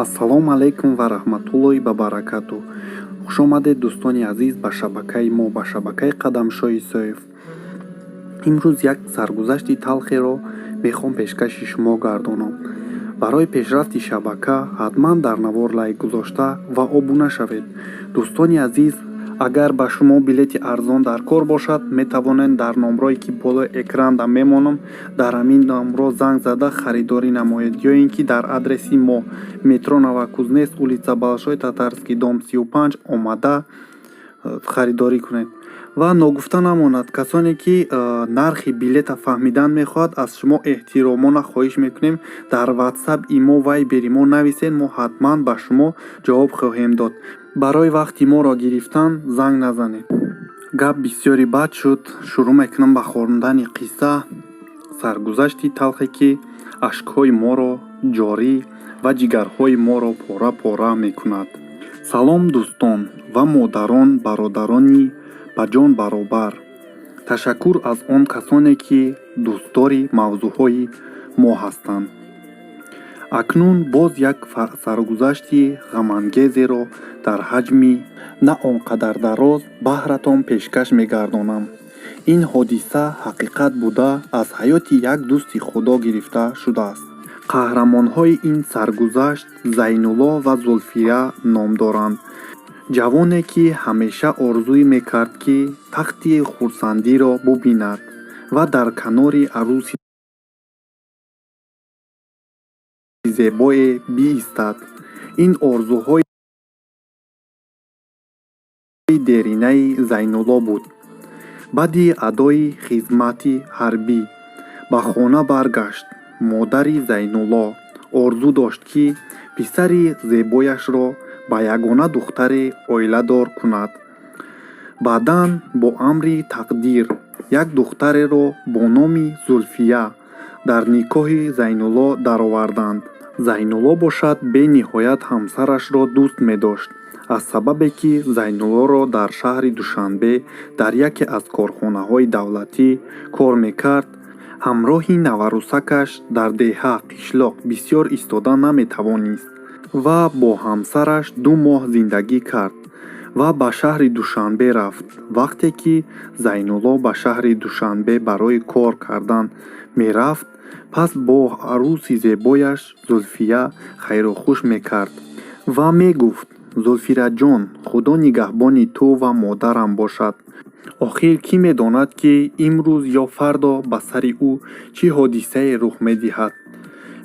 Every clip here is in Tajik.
ассалому алайкум ва раҳматуллоҳи ва баракату. хушомадед дӯстони азиз ба шабакаи мо, ба шабакаи қадамшои соев. имрӯз як саргузашти талхеро мехом пешкаши шумо гардонам. барои пешрафти шабака ҳатман дар навор лайк гузошта ва обуна шавед. дӯстони азиз, агар ба шумо билети арзон дар кор бошад, метавонед дар номрое ки болои экрана мемонам, дар ҳамин номро занг зада харидорӣ намоед, ё ин ки дар адреси мо метро Новокузнецк, улица Балшой Татарский, дом 35 омада харидорӣ кунед. ва ногуфта намонад, касоне ки нархи билета фаҳмидан мехоҳад, аз шумо эҳтиромона хоҳиш мекунем дар ватсап, имо, вайбери мо нависед, мо ҳатман ба шумо ҷавоб хоҳем дод. барои вақти моро гирифтан занг назанед. гап бисёри бад шуд. шурӯъ мекунам ба хондани қисса, саргузашти талхе ки ашкҳои моро ҷорӣ ва ҷигарҳои моро пора пора мекунад. салом дӯстон ва модарон, бародарони ба ҷон баробар. ташаккур аз он касоне ки дӯстдори мавзӯъҳои мо ҳастанд. акнун боз як саргузашти ғамангезеро дар ҳаҷми на он қадар дароз баҳратон пешкаш мегардонам. ин ҳодиса ҳақиқат буда, аз ҳаёти як дӯсти худо гирифта шудааст. қаҳрамонҳои ин саргузашт Зайнулло ва Зулфия ном доранд. ҷавоне ки ҳамеша орзуӣ мекард ки тахти хурсандиро бубинад ва дар канори арӯси зебое биистад. ин орзуҳои деринаи Зайнулло буд. баъди адои хизмати ҳарбӣ ба хона баргашт. модари Зайнулло орзу дошт ки писари зебояшро ба ягона духтаре оиладор кунад. баъдан бо амри тақдир як духтареро бо номи Зулфия дар никоҳи Зайнулло дароварданд. Зайнулло бошад бениҳоят ҳамсарашро дӯст медошт. аз сабабе ки Зайнуллоро дар шаҳри Душанбе дар яке аз корхонаҳои давлатӣ кор мекард, ҳамроҳи наварӯсакаш дар деҳа қишлоқ бисёр истода наметавонист ва бо ҳамсараш 2 моҳ зиндагӣ кард ва ба шаҳри Душанбе рафт. вақте ки Зайнулло ба шаҳри Душанбе барои кор кардан мерафт, пас бо арӯси зебояш Зулфия хайрухуш мекард ва мегуфт: зулфираҷон, худо нигаҳбони ту ва модарам бошад. охир кӣ медонад ки имрӯз ё фардо ба сари ӯ чӣ ҳодисае рух медиҳад.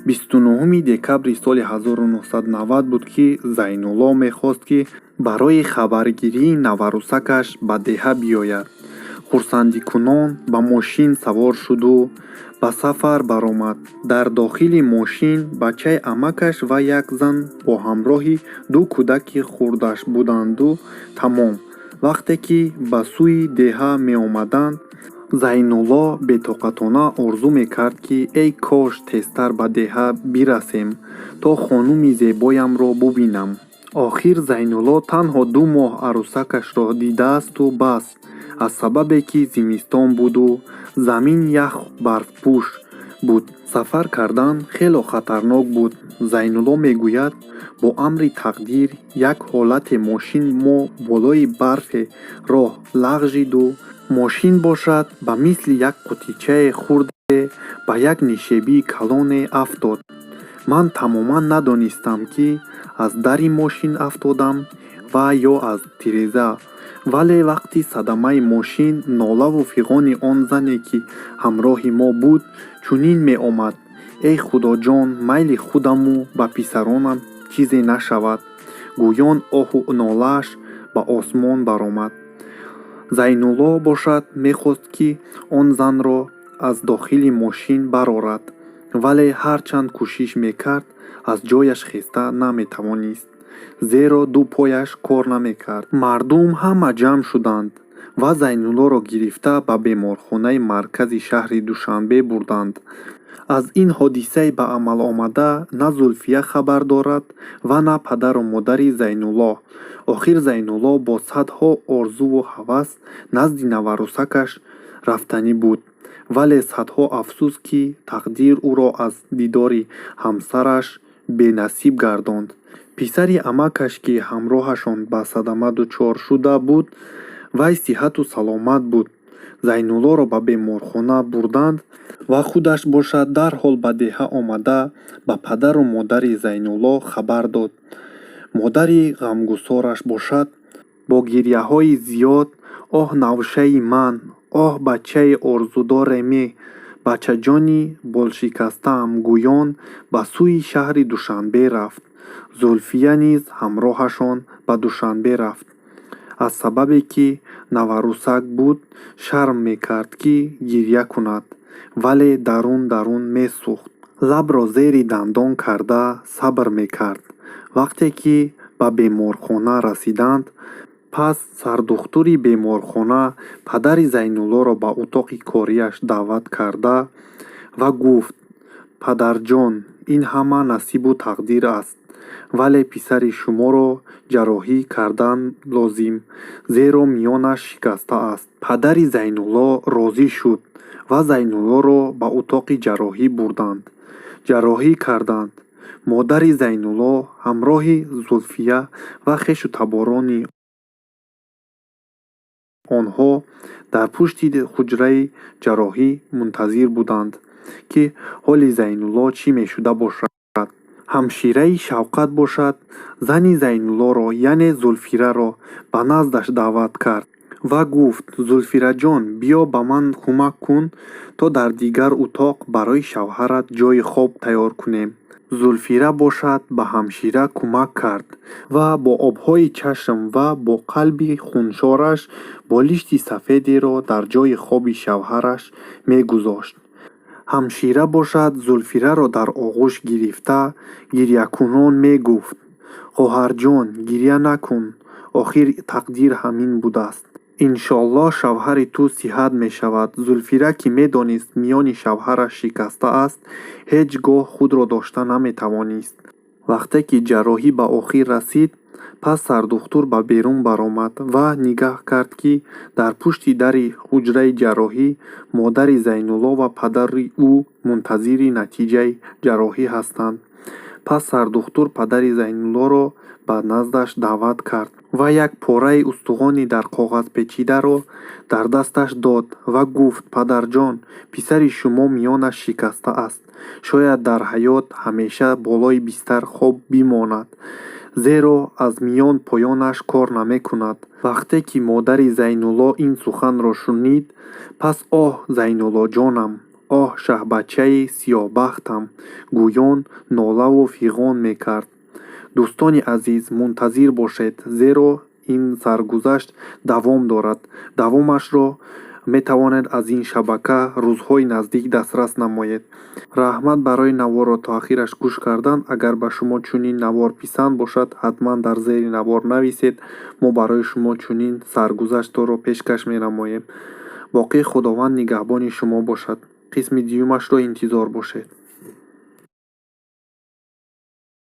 29 декабри соли 1990 буд ки Зайнулло мехост ки барои хабаргирии наварӯсакаш ба деҳа биёяд. хурсандикунон ба мошин савор шуду ба сафар баромад. дар дохили мошин бачаи амакаш ва як зан бо ҳамроҳи 2 кӯдаки хурдаш буданду тамом. вақте ки ба сӯи деҳа меомаданд, Зайнулло бетоқатона орзу мекард ки эй кош тезтар ба деҳа бирасем, то хонуми зебоямро бубинам. охир Зайнулло танҳо 2 моҳ арӯсакашро дидаасту бас. аз сабабе ки зимистон буду замин яху барфпӯш буд, сафар кардан хело хатарнок буд. Зайнулло мегӯяд, бо амри тақдир як ҳолате мошин мо болои барфе роҳ лағжиду мошин бошад ба мисли як қутичаи хурде ба як нишебии калоне афтод. ман тамоман надонистам ки аз дари мошин афтодам ва ё аз тиреза, вале вақти садамаи мошин нолаву фиғони он зане ки ҳамроҳи мо буд чунин меомад: эй худоҷон, майли худаму ба писаронам чизе нашавад. гӯён оҳу нолааш ба осмон баромад. Зайнулло бошад мехост ки он занро аз дохили мошин барорад, вале ҳарчанд кӯшиш мекард, аз ҷояш хеста наметавонист, зеро 2 пояш кор намекард. мардум ҳама ҷамъ шуданд ва Зайнуллоро гирифта ба беморхонаи маркази шаҳри Душанбе бурданд. аз ин ҳодисаи ба амал омада на Зулфия хабар дорад ва на падару модари Зайнулло. охир Зайнулло бо садҳо орзуву ҳавас назди наварӯсакаш рафтанӣ буд, вале садҳо афсӯс ки тақдир ӯро аз дидори ҳамсараш бенасиб гардонд. писари амакаш ки ҳамроҳашон ба садама дучор шуда буд, вай сиҳату саломат буд. Зайнуллоро ба беморхона бурданд ва худаш бошад дарҳол ба деҳа омада ба падару модари Зайнулло хабар дод. Модари ғамгусораш бошад бо гирьяҳои зиёд: «Оҳ навшаи ман, оҳ бачаи орзудоре ме, бачаҷони болшикастаам» гӯён ба сӯи шаҳри Душанбе рафт. Зульфия низ ҳамроҳашон ба Душанбе рафт. Аз сабабе ки наварӯсак буд, шарм мекард ки гирья кунад, вале дарун дарун месӯхт. Лабро зери дандон карда сабр мекард. Вақте ки ба беморхона расиданд, пас сардухтури беморхона падари Зайнуллоро ба утоқи корияш даъват карда ва гуфт: «Падарҷон, ин ҳама насибу тақдир аст, вале писари шуморо ҷарроҳӣ кардан лозим, зеро миёнаш шикастааст». Падари Зайнулло розӣ шуд ва Зайнуллоро ба утоқи ҷарроҳӣ бурданд. Ҷарроҳӣ карданд. Модари Зайнулло ҳамроҳи Зульфия ва хешу таборони онҳо дар пушти ҳуҷраи ҷарроҳӣ мунтазир буданд, ки ҳоли Зайнулло чӣ мешуда бошад. Ҳамшираи Шавқат бошад, зани Зайнуллоро, яъне Зульфираро ба наздаш даъват кард ва гуфт: «Зульфираҷон, биё ба ман кӯмак кун, то дар дигар утоқ барои шавҳарат ҷойи хоб тайёр кунем». Зульфира бошад ба ҳамшира кӯмак кард ва бо обҳои чашм ва бо қалби хуншораш болишти сафедеро дар ҷойи хоби шавҳараш мегузошт. Ҳамшира бошад Зульфираро дар оғӯш гирифта гирьякунон мегуфт: «Хоҳарҷон, гирья накун, охир тақдир ҳамин будааст. Иншоаллоҳ шавҳари ту сиҳат мешавад». Зульфира ки медонист миёни шавҳараш шикаста аст, ҳеҷ гоҳ худро дошта наметавонист. Вақте ки ҷарроҳӣ ба охир расид, пас сардухтур ба берун баромад ва нигаҳ кард, ки дар пушти дари ҳуҷраи ҷарроҳӣ модари Зайнулло ва падари ӯ мунтазири натиҷаи ҷарроҳӣ ҳастанд. Пас сардухтур падари Зайнуллоро ба наздаш даъват кард ва як пораи устухони дар коғаз печидаро дар дасташ дод ва гуфт: «Падарҷон, писари шумо миёнаш шикаста аст. Шояд дар ҳаёт ҳамеша болои бистар хоб бимонад, зеро аз миён поёнаш кор намекунад». Вақте ки модари Зайнулло ин суханро шунид, пас «Оҳ, Зайнуллоҷонам! Оҳ, шаҳбачаи сиёҳбахтам!» гӯён нолаву фиғон мекард. Дӯстони азиз, мунтазир бошед, зеро ин саргузашт давом дорад. Давомашро метавонед аз ин шабака рӯзҳои наздик дастрас намоед. Раҳмат барои наворро то охираш гӯш кардан. Агар ба шумо чунин навор писанд бошад, ҳатман дар зери навор нависед. Мо барои шумо чунин саргузаштро пешкаш менамоем. боқӣ худованд нигаҳбони шумо бошад. қисми дуюмашро интизор бошед.